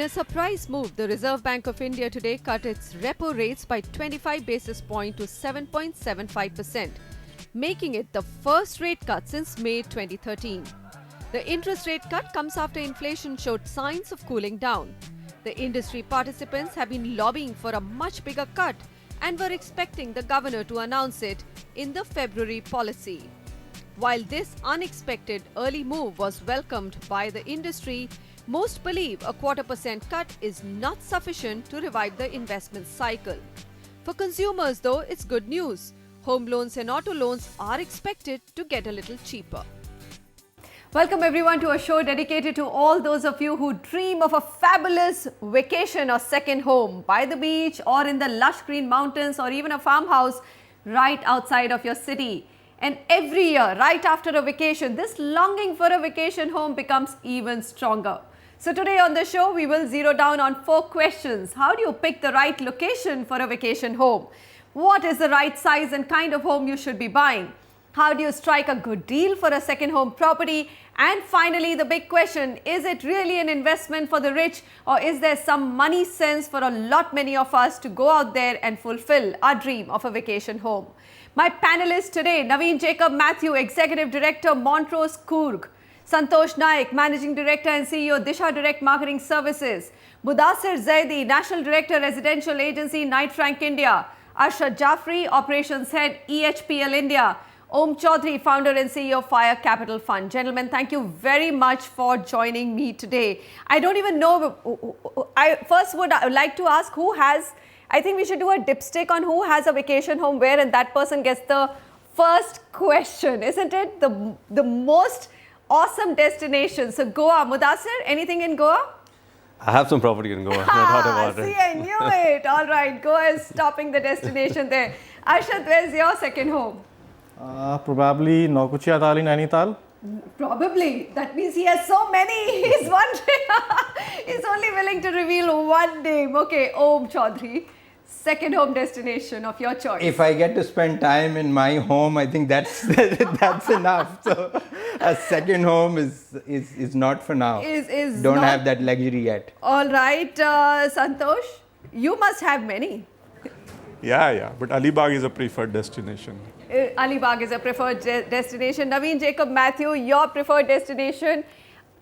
In a surprise move, the Reserve Bank of India today cut its repo rates by 25 basis points to 7.75%, making it the first rate cut since May 2013. The interest rate cut comes after inflation showed signs of cooling down. The industry participants have been lobbying for a much bigger cut and were expecting the governor to announce it in the February policy. While this unexpected early move was welcomed by the industry, most believe a 0.25% cut is not sufficient to revive the investment cycle. For consumers, though, it's good news. Home loans and auto loans are expected to get a little cheaper. Welcome everyone to a show dedicated to all those of you who dream of a fabulous vacation or second home by the beach or in the lush green mountains or even a farmhouse right outside of your city. And every year, right after a vacation, this longing for a vacation home becomes even stronger. So today on the show, we will zero down on 4 questions. How do you pick the right location for a vacation home? What is the right size and kind of home you should be buying? How do you strike a good deal for a second home property? And finally, the big question, is it really an investment for the rich, or is there some money sense for a lot many of us to go out there and fulfill our dream of a vacation home? My panelists today, Naveen Jacob Mathew, Executive Director, Montrose Coorg; Santosh Naik, Managing Director and CEO, Disha Direct Marketing Services; Mudassir Zaidi, National Director, Residential Agency, Knight Frank India; Arshad Jafri, Operations Head, EHPL India; Om Chaudhary, Founder and CEO, Fire Capital Fund. Gentlemen, thank you very much for joining me today. I don't even know, I first would like to ask who has, I think we should do a dipstick on who has a vacation home where, and that person gets the first question, isn't it? The most awesome destination. So Goa, Mudassir, anything in Goa? I have some property in Goa, no doubt about it. See, I knew it. All right, Goa is stopping the destination there. Arshad, where's your second home? Probably Naukuchia Tal in Nainital. Probably. That means he has so many. He's wondering. He's only willing to reveal one name. Okay, Om Chaudhary. Second home destination of your choice. If I get to spend time in my home, I think that's that's enough. So a second home is not for now. Don't have that luxury yet. All right, Santosh, you must have many. Yeah, but Alibag is a preferred destination. Alibag is a preferred destination. Naveen Jacob Mathew, your preferred destination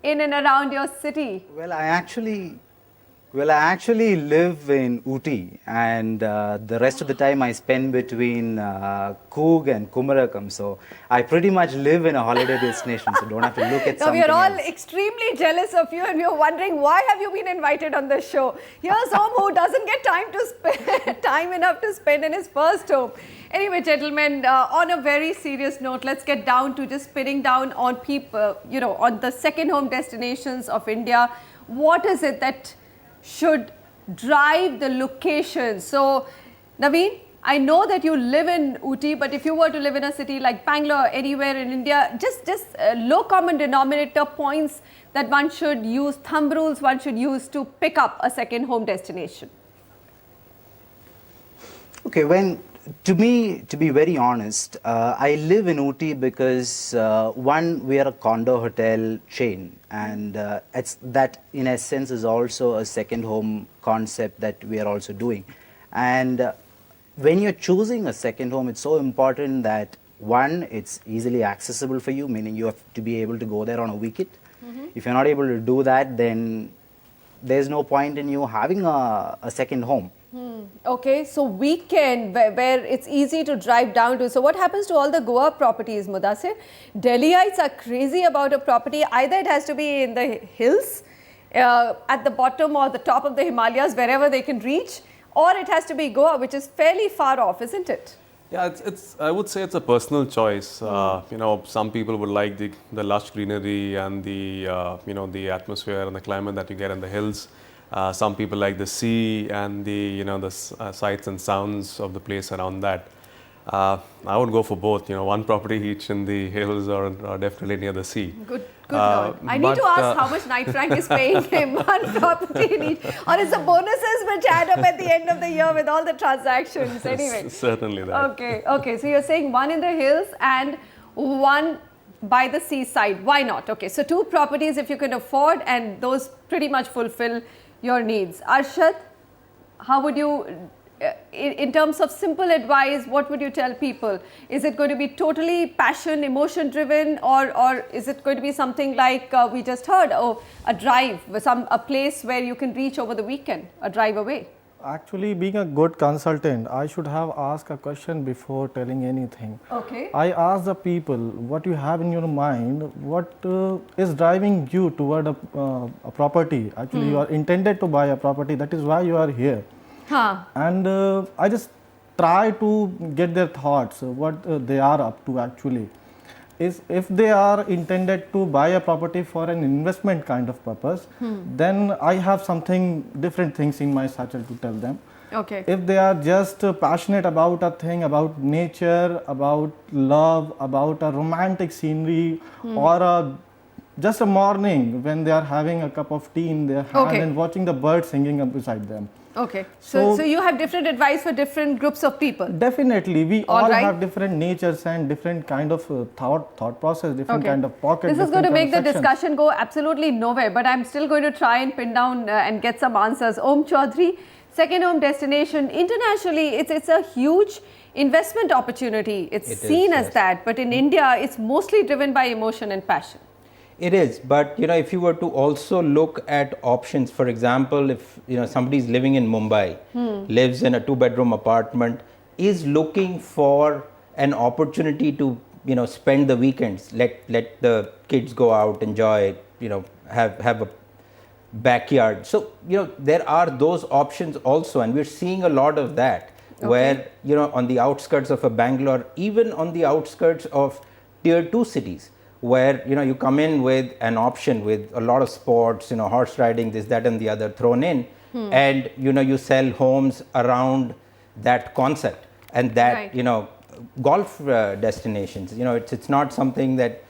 in and around your city? Well, I actually live in Ooty, and the rest of the time I spend between Coorg and Kumarakom. So I pretty much live in a holiday destination, so don't have to look at something we are all else. Extremely jealous of you, and we are wondering why have you been invited on the show. Here's Om, who doesn't get time enough to spend in his first home. Anyway, gentlemen, on a very serious note, let's get down to just spinning down on people, on the second home destinations of India. What is it that should drive the location? So, Naveen, I know that you live in Ooty, but if you were to live in a city like Bangalore, anywhere in India, just low common denominator points that one should use, thumb rules one should use to pick up a second home destination. Okay, to be very honest, I live in Ooty because one, we are a condo hotel chain, and that in essence is also a second home concept that we are also doing. And when you're choosing a second home, it's so important that one, it's easily accessible for you, meaning you have to be able to go there on a weekend. If you're not able to do that, then there's no point in you having a second home. Okay, so weekend where it's easy to drive down to. So what happens to all the Goa properties, Mudassir? Delhiites are crazy about a property. Either it has to be in the hills, at the bottom or the top of the Himalayas, wherever they can reach, or it has to be Goa, which is fairly far off, isn't it? Yeah, I would say it's a personal choice. Some people would like the lush greenery and the the atmosphere and the climate that you get in the hills. Some people like the sea and the sights and sounds of the place around that. I would go for both. One property each in the hills or definitely near the sea. Good Lord. I need to ask how much Knight Frank is paying him. One property in each, or is the bonuses which add up at the end of the year with all the transactions? Anyway, certainly that. Okay. So you're saying one in the hills and one by the seaside. Why not? Okay, so 2 properties if you can afford, and those pretty much fulfill your needs. Arshad, how would you, in terms of simple advice, what would you tell people? Is it going to be totally passion, emotion driven, or is it going to be something like we just heard, a drive, a place where you can reach over the weekend, a drive away? Actually, being a good consultant, I should have asked a question before telling anything. Okay. I ask the people what you have in your mind, what is driving you toward a property. Actually, you are intended to buy a property, that is why you are here. And I just try to get their thoughts, what they are up to actually. Is if they are intended to buy a property for an investment kind of purpose, then I have something different things in my satchel to tell them. Okay. If they are just passionate about a thing, about nature, about love, about a romantic scenery, or just a morning when they are having a cup of tea in their hand and watching the birds singing up beside them. Okay. So you have different advice for different groups of people? Definitely. We all have different natures and different kind of thought process, different kind of pocket. This is going to make the discussion go absolutely nowhere, but I'm still going to try and pin down and get some answers. Om Chaudhary, second home destination. Internationally, it's a huge investment opportunity. It's seen as that, but in India, it's mostly driven by emotion and passion. It is, but if you were to also look at options, for example, if somebody is living in Mumbai, lives in a 2-bedroom apartment, is looking for an opportunity to spend the weekends, let the kids go out, enjoy, have a backyard. So there are those options also, and we're seeing a lot of that, where on the outskirts of a Bangalore, even on the outskirts of tier 2 cities, where you come in with an option with a lot of sports, horse riding, this, that and the other thrown in, and you sell homes around that concept, and that golf destinations, it's not something that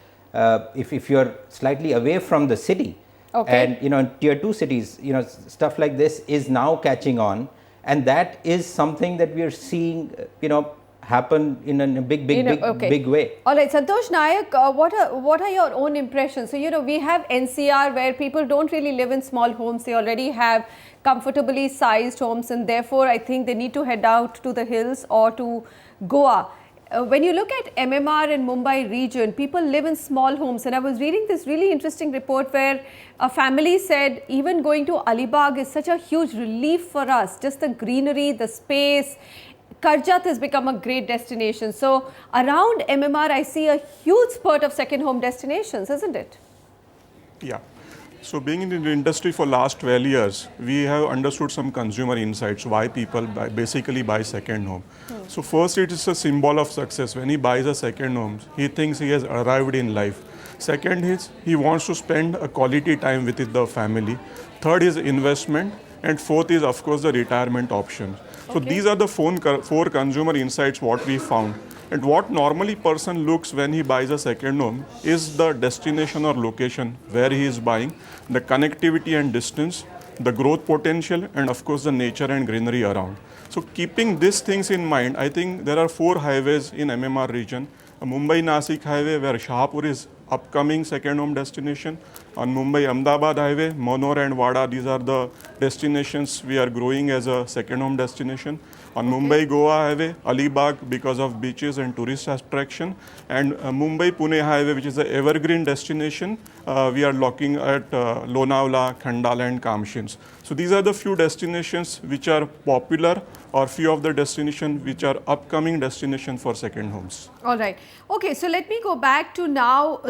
if you're slightly away from the city, and in tier 2 cities, stuff like this is now catching on, and that is something that we are seeing happen in a big way. All right, Santosh Nayak, what are your own impressions? So, we have NCR where people don't really live in small homes. They already have comfortably sized homes, and therefore, I think they need to head out to the hills or to Goa. When you look at MMR and Mumbai region, people live in small homes. And I was reading this really interesting report where a family said, even going to Alibag is such a huge relief for us. Just the greenery, the space. Karjat has become a great destination. So around MMR, I see a huge spurt of second home destinations, isn't it? Yeah. So being in the industry for last 12 years, we have understood some consumer insights, why people basically buy second home. So first, it is a symbol of success. When he buys a second home, he thinks he has arrived in life. Second is, he wants to spend a quality time with the family. Third is investment. And fourth is, of course, the retirement option. So these are the four consumer insights what we found. And what normally person looks when he buys a second home is the destination or location where he is buying, the connectivity and distance, the growth potential, and of course the nature and greenery around. So keeping these things in mind, I think there are 4 highways in MMR region. A Mumbai-Nasik highway where Shahpur is upcoming second home destination. On Mumbai-Ahmedabad highway, Manor and Wada, these are the destinations we are growing as a second home destination. On Mumbai-Goa highway, Alibag because of beaches and tourist attraction. And Mumbai-Pune highway, which is an evergreen destination, we are looking at Lonavala, Khandala and Kamshins. So these are the few destinations which are popular, or few of the destinations which are upcoming destination for second homes. All right. Okay, so let me go back to now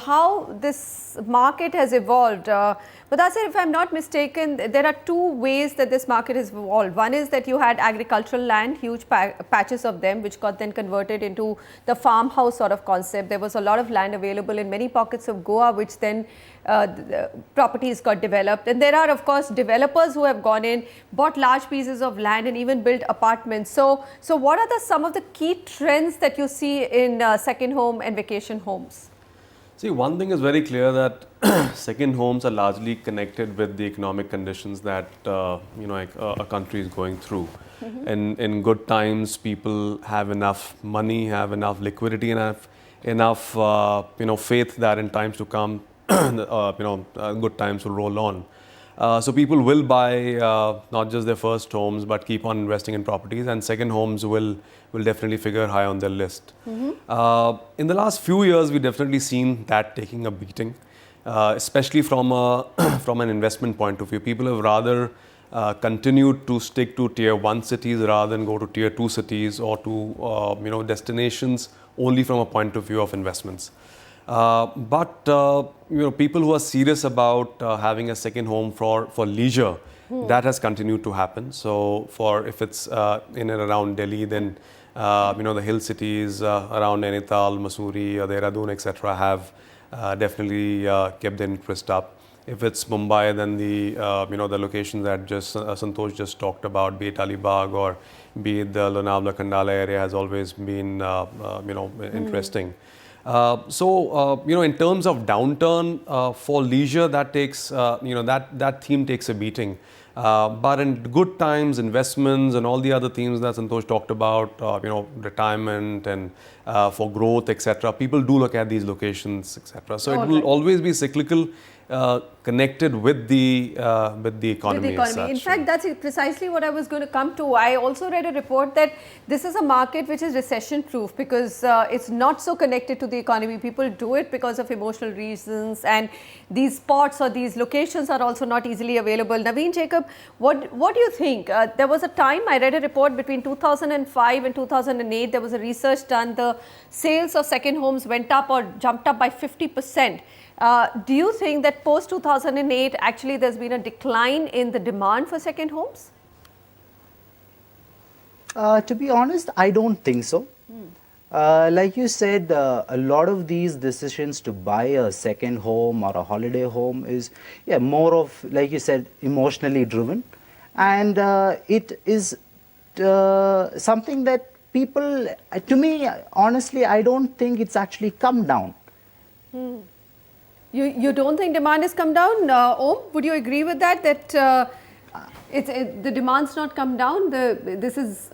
how this market has evolved. Mudassir, if I'm not mistaken, there are 2 ways that this market has evolved. One is that you had agricultural land, huge patches of them, which got then converted into the farmhouse sort of concept. There was a lot of land available in many pockets of Goa, which then the properties got developed. And there are, of course, developers who have gone in, bought large pieces of land and even built apartments. So what are some of the key trends that you see in second home and vacation homes? See, one thing is very clear that second homes are largely connected with the economic conditions that a country is going through. In good times, people have enough money, have enough liquidity, enough faith that in times to come, good times will roll on. So people will buy not just their first homes, but keep on investing in properties, and second homes will definitely figure high on their list. In the last few years, we've definitely seen that taking a beating, especially from from an investment point of view. People have rather continued to stick to tier 1 cities rather than go to tier 2 cities or to destinations only from a point of view of investments. But people who are serious about having a second home for leisure, that has continued to happen. So if it's in and around Delhi, then the hill cities around Nainital, Mussoorie, Dehradun, etc. have definitely kept the interest up. If it's Mumbai, then the locations that Santosh just talked about, be it Alibag or be it the Lonavala Khandala area, has always been interesting. So in terms of downturn for leisure, that takes that theme takes a beating. But in good times, investments and all the other themes that Santosh talked about, retirement and for growth, etc. People do look at these locations, etc. So it will always be cyclical, connected with the economy. As such. In fact, that's precisely what I was going to come to. I also read a report that this is a market which is recession-proof because it's not so connected to the economy. People do it because of emotional reasons, and these spots or these locations are also not easily available. Naveen Jacob, what do you think? There was a time I read a report between 2005 and 2008. There was a research done. The sales of second homes went up or jumped up by 50%. Do you think that post 2008 actually there's been a decline in the demand for second homes? To be honest, I don't think so. Like you said, a lot of these decisions to buy a second home or a holiday home is more of, like you said, emotionally driven, and it is something that people, to me, honestly, I don't think it's actually come down. You don't think demand has come down? Om, would you agree with that? That the demand's not come down? This is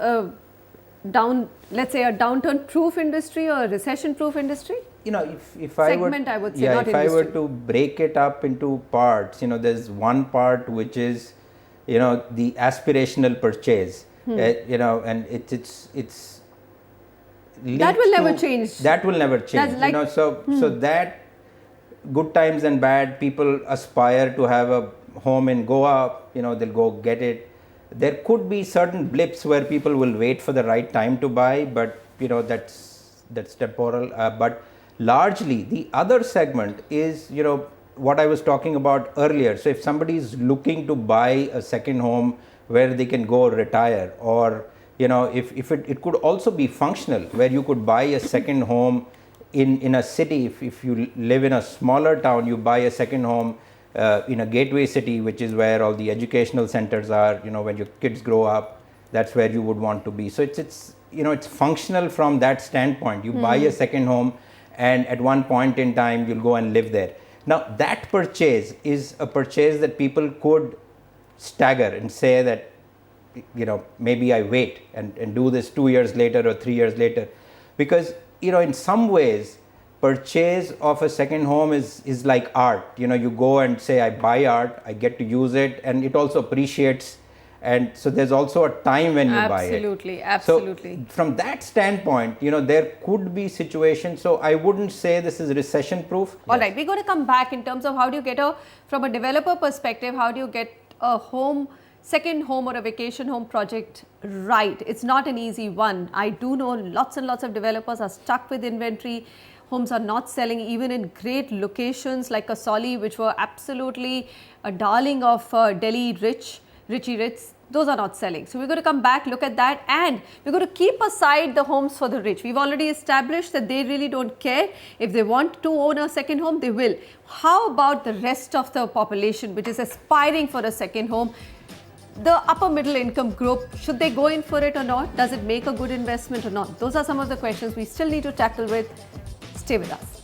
let's say a downturn-proof industry or a recession-proof industry? If I were to break it up into parts, there's one part which is, the aspirational purchase, and it's that will never change. That will never change. So that good times and bad, people aspire to have a home in Goa, they'll go get it. There could be certain blips where people will wait for the right time to buy, but that's temporal. But largely, the other segment is, what I was talking about earlier. So if somebody is looking to buy a second home where they can go retire, or if it could also be functional, where you could buy a second home in a city. If you live in a smaller town, you buy a second home in a gateway city, which is where all the educational centers are. When your kids grow up, that's where you would want to be. So it's functional from that standpoint. You buy a second home, and at one point in time, you'll go and live there. Now, that purchase is a purchase that people could stagger and say that, maybe I wait and do this 2 years later or 3 years later, because in some ways, purchase of a second home is like art. You go and say, I buy art, I get to use it, and it also appreciates. And so there's also a time when you buy it. Absolutely. So from that standpoint, there could be situations. So I wouldn't say this is recession proof. All right, we're going to come back in terms of how do you get from a developer perspective, how do you get a second home or a vacation home project right? It's not an easy one. I do know lots and lots of developers are stuck with inventory. Homes are not selling even in great locations like Kasauli, which were absolutely a darling of Delhi Richie Ritz. Those are not selling. So we're going to come back, look at that, and we're going to keep aside the homes for the rich. We've already established that they really don't care. If they want to own a second home, they will. How about the rest of the population which is aspiring for a second home? The upper middle income group, should they go in for it or not? Does it make a good investment or not? Those are some of the questions we still need to tackle with. Stay with us.